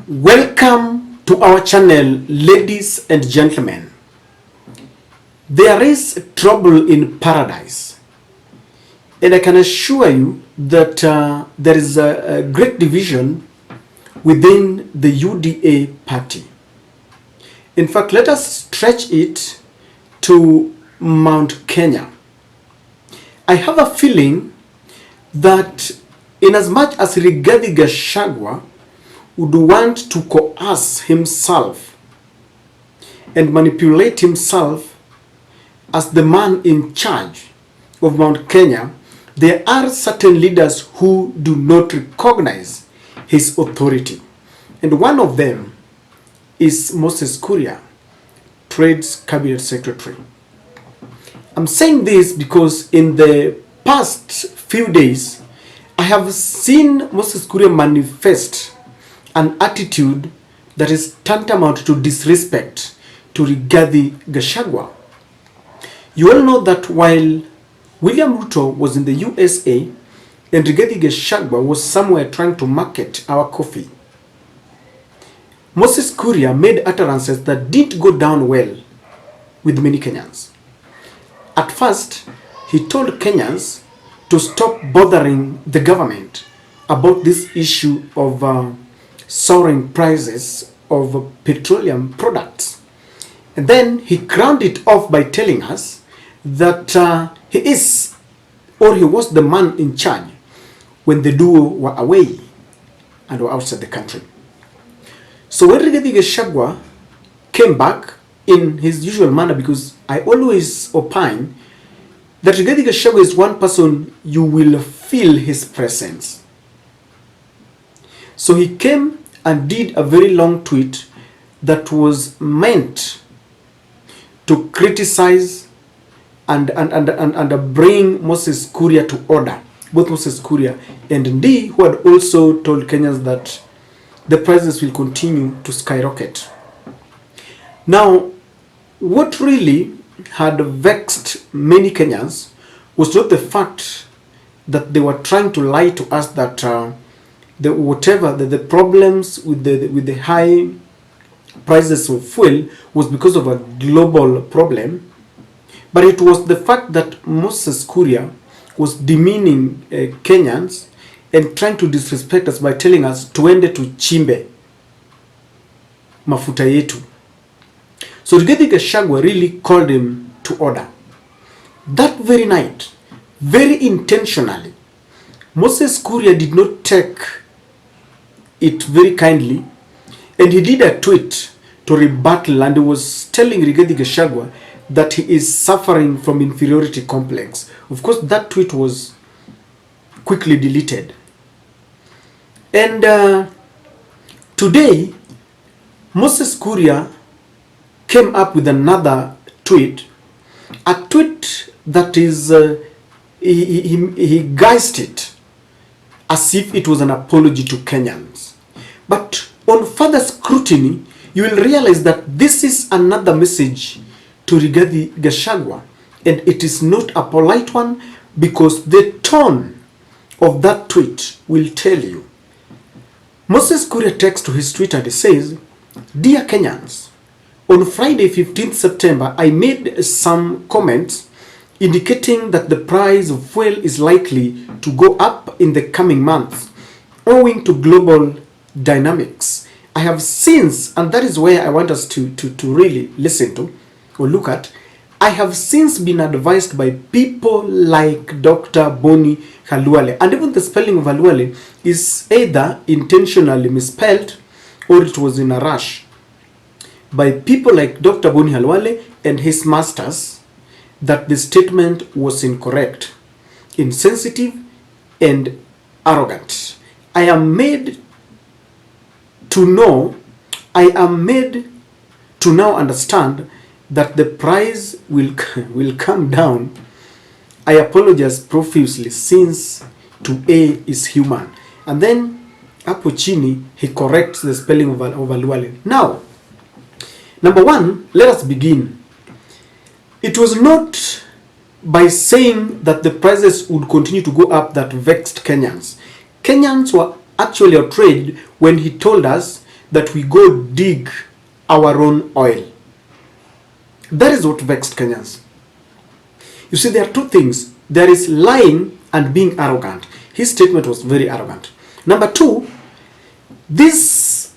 Welcome to our channel, ladies and gentlemen. There is trouble in paradise, and I can assure you that there is a great division within the UDA party. In fact, let us stretch it to Mount Kenya. I have a feeling that in as much as Rigathi would want to coerce himself and manipulate himself as the man in charge of Mount Kenya, there are certain leaders who do not recognize his authority. And one of them is Moses Kuria, Trade's Cabinet Secretary. I'm saying this because in the past few days, I have seen Moses Kuria manifest an attitude that is tantamount to disrespect to Rigathi. You all know that while William Ruto was in the USA and Rigathi was somewhere trying to market our coffee, Moses Kuria made utterances that didn't go down well with many Kenyans. At first, he told Kenyans to stop bothering the government about this issue of soaring prices of petroleum products. And then he crowned it off by telling us that he was the man in charge when the duo were away and were outside the country. So when Rigathi came back in his usual manner, because I always opine that Rigathi is one person you will feel his presence. So he came and did a very long tweet that was meant to criticize and bring Moses Kuria to order. Both Moses Kuria and Ndi, who had also told Kenyans that the prices will continue to skyrocket. Now, what really had vexed many Kenyans was not the fact that they were trying to lie to us that the problems with the high prices of fuel was because of a global problem, but it was the fact that Moses Kuria was demeaning Kenyans and trying to disrespect us by telling us tuende to chimbe mafuta yetu. So Rigathi really called him to order. That very night, very intentionally, Moses Kuria did not take it very kindly, and he did a tweet to rebuttal, and he was telling Rigathi that he is suffering from inferiority complex. Of course, that tweet was quickly deleted. And today, Moses Kuria came up with another tweet, a tweet that is, he guised it as if it was an apology to Kenyans. But on further scrutiny, you will realize that this is another message to Rigathi, and it is not a polite one, because the tone of that tweet will tell you. Moses Kuria takes to his Twitter and says, "Dear Kenyans, on Friday, 15th September, I made some comments indicating that the price of fuel is likely to go up in the coming months owing to global dynamics. I have since, and that is where I want us to really listen to or look at, I have since been advised by people like Dr. Boni Halwale," and even the spelling of Halwale is either intentionally misspelled or it was in a rush, by people like Dr. Boni Halwale and his masters, that the statement was incorrect, insensitive, and arrogant. I am made to now understand that the price will come down. I apologize profusely, since to A is human. And then hapo chini he corrects the spelling of Halwale. Now, number one, let us begin. It was not by saying that the prices would continue to go up that vexed Kenyans. Kenyans were actually outraged when he told us that we go dig our own oil. That is what vexed Kenyans. You see, there are two things. There is lying and being arrogant. His statement was very arrogant. Number two, this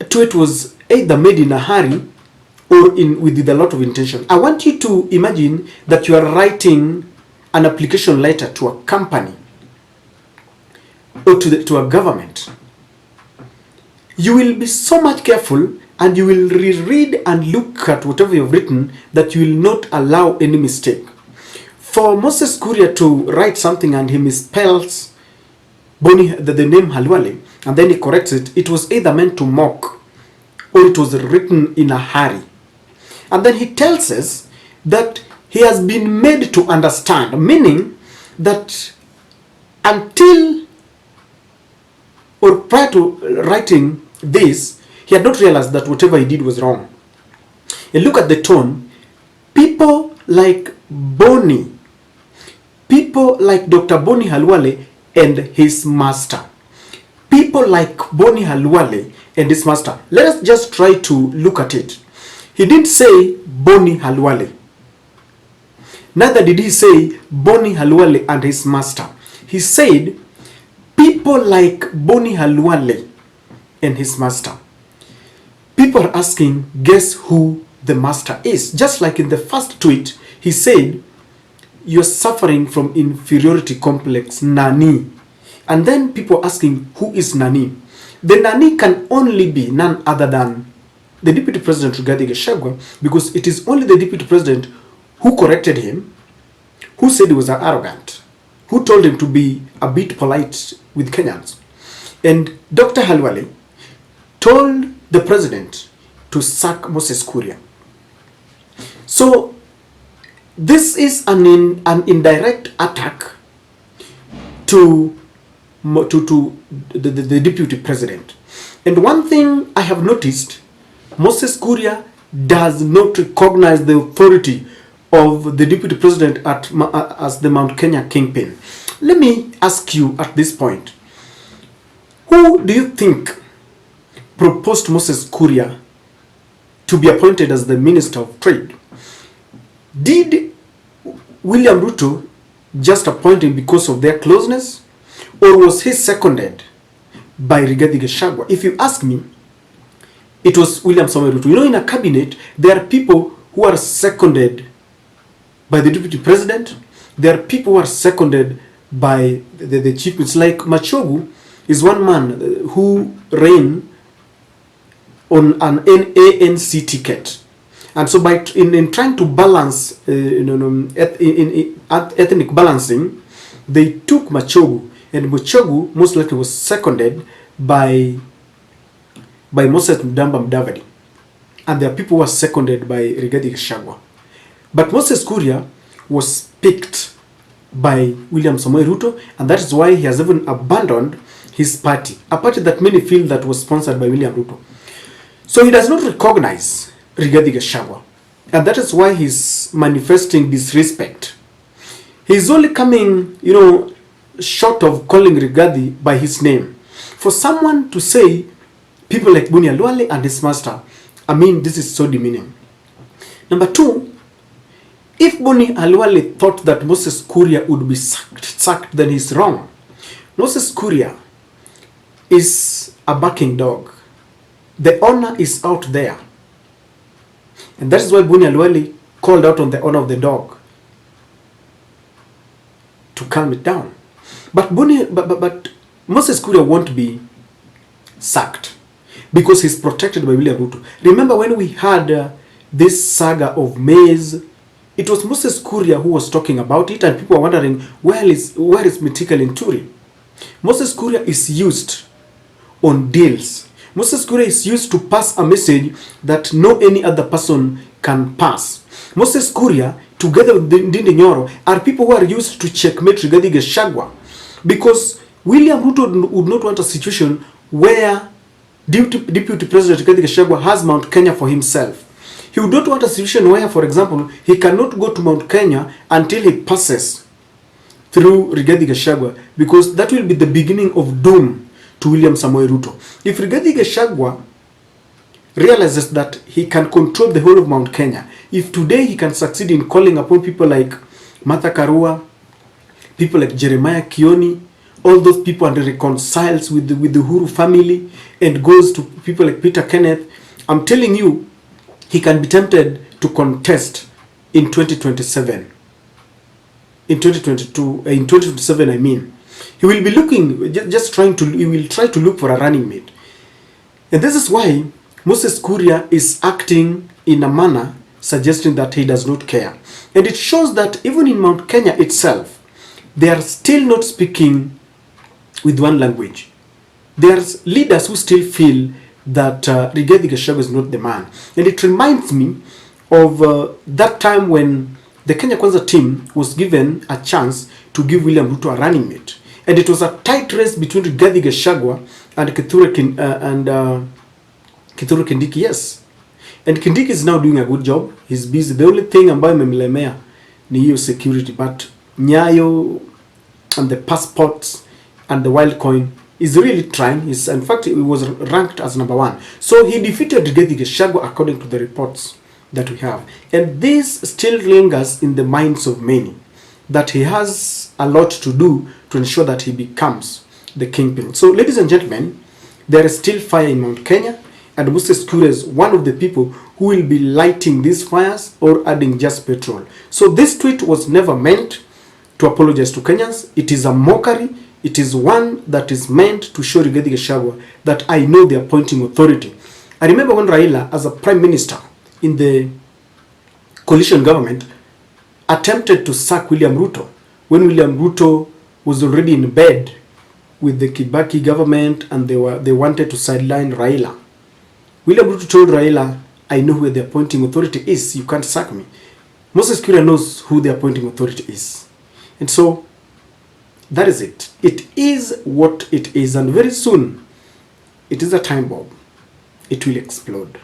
tweet was either made in a hurry or with a lot of intention. I want you to imagine that you are writing an application letter to a company or to a government. You will be so much careful and you will reread and look at whatever you've written that you will not allow any mistake. For Moses Kuria to write something and he misspells the name Halwale and then he corrects it, it was either meant to mock or it was written in a hurry. And then he tells us that he has been made to understand, meaning that until or prior to writing this, he had not realized that whatever he did was wrong. And look at the tone. People like Boni, people like Dr. Boni Halwale and his master. People like Boni Halwale and his master. Let us just try to look at it. He didn't say Boni Halwale. Neither did he say Boni Halwale and his master. He said people like Boni Halwale and his master. People are asking, guess who the master is? Just like in the first tweet, he said, you're suffering from inferiority complex, Nani. And then people asking, who is Nani? The Nani can only be none other than the Deputy President Rigathi.He, because it is only the Deputy President who corrected him, who said he was arrogant, who told him to be a bit polite with Kenyans. And Dr. Halwale told the president to sack Moses Kuria. So this is an indirect attack to the deputy president. And one thing I have noticed, Moses Kuria does not recognize the authority of the deputy president as the Mount Kenya kingpin. Let me ask you at this point, who do you think proposed Moses Kuria to be appointed as the Minister of Trade? Did William Ruto just appoint him because of their closeness, or was he seconded by Rigathi.He? If you ask me, it was William Samoei Ruto. You know, in a cabinet, there are people who are seconded by the deputy president. There are people who are seconded by the chief. It's like Machogu is one man who ran on an ANC ticket. And so by in trying to balance ethnic balancing, they took Machogu, and Machogu most likely was seconded by Moses Mudavadi, and there are people who are seconded by Rigathi.He. But Moses Kuria was picked by William Samoei Ruto, and that is why he has even abandoned his party, a party that many feel that was sponsored by William Ruto. So he does not recognize Rigathi.He, and that is why he's manifesting disrespect. He's only coming, short of calling Rigathi by his name. For someone to say people like Boni Halwale and his master, I mean, this is so demeaning. Number two, if Boni Halwale thought that Moses Kuria would be sacked, then he's wrong. Moses Kuria is a barking dog. The owner is out there. And that is why Boni Halwale called out on the owner of the dog to calm it down. But Moses Kuria won't be sacked because he's protected by William Ruto. Remember when we had this saga of maize, it was Moses Kuria who was talking about it, and people are wondering, where is Mythical Inturi? Moses Kuria is used on deals. Moses Kuria is used to pass a message that no any other person can pass. Moses Kuria, together with Ndindi Nyoro, are people who are used to checkmate Rigathi.He, because William Ruto would not want a situation where Deputy President Rigathi.He has Mount Kenya for himself. He would not want a situation where, for example, he cannot go to Mount Kenya until he passes through Rigathi.He, because that will be the beginning of doom to William Samoei Ruto. If Rigathi.He realizes that he can control the whole of Mount Kenya. If today he can succeed in calling upon people like Martha Karua, people like Jeremiah Kioni, all those people, and reconciles with the Uhuru family and goes to people like Peter Kenneth, I'm telling you, he can be tempted to contest in 2027. In 2022, in 2027, I mean. He will be looking, just trying to, he will try to look for a running mate. And this is why Moses Kuria is acting in a manner suggesting that he does not care. And it shows that even in Mount Kenya itself, they are still not speaking with one language. There's leaders who still feel that Rigathi is not the man. And it reminds me of that time when the Kenya Kwanza team was given a chance to give William Ruto a running mate. And it was a tight race between Rigathi Gachagua and Kithure Kindiki, yes. And Kindiki is now doing a good job. He's busy. The only thing ambayo imemlemea ni hiyo security, but Nyayo and the passports and the wild coin is really trying. In fact, he was ranked as number 1. So he defeated Rigathi Gachagua according to the reports that we have. And this still lingers in the minds of many, that he has a lot to do to ensure that he becomes the kingpin. So, ladies and gentlemen, there is still fire in Mount Kenya, and Moses Kuria is one of the people who will be lighting these fires or adding just petrol. So this tweet was never meant to apologize to Kenyans. It is a mockery. It is one that is meant to show Rigathi Gachagua that I know the appointing authority. I remember when Raila, as a prime minister in the coalition government, attempted to sack William Ruto when William Ruto was already in bed with the Kibaki government, and they wanted to sideline Raila. William Ruto told Raila, I know where the appointing authority is, you can't sack me. Moses Kuria knows who the appointing authority is. And so, that is it. It is what it is, and very soon, it is a time bomb. It will explode.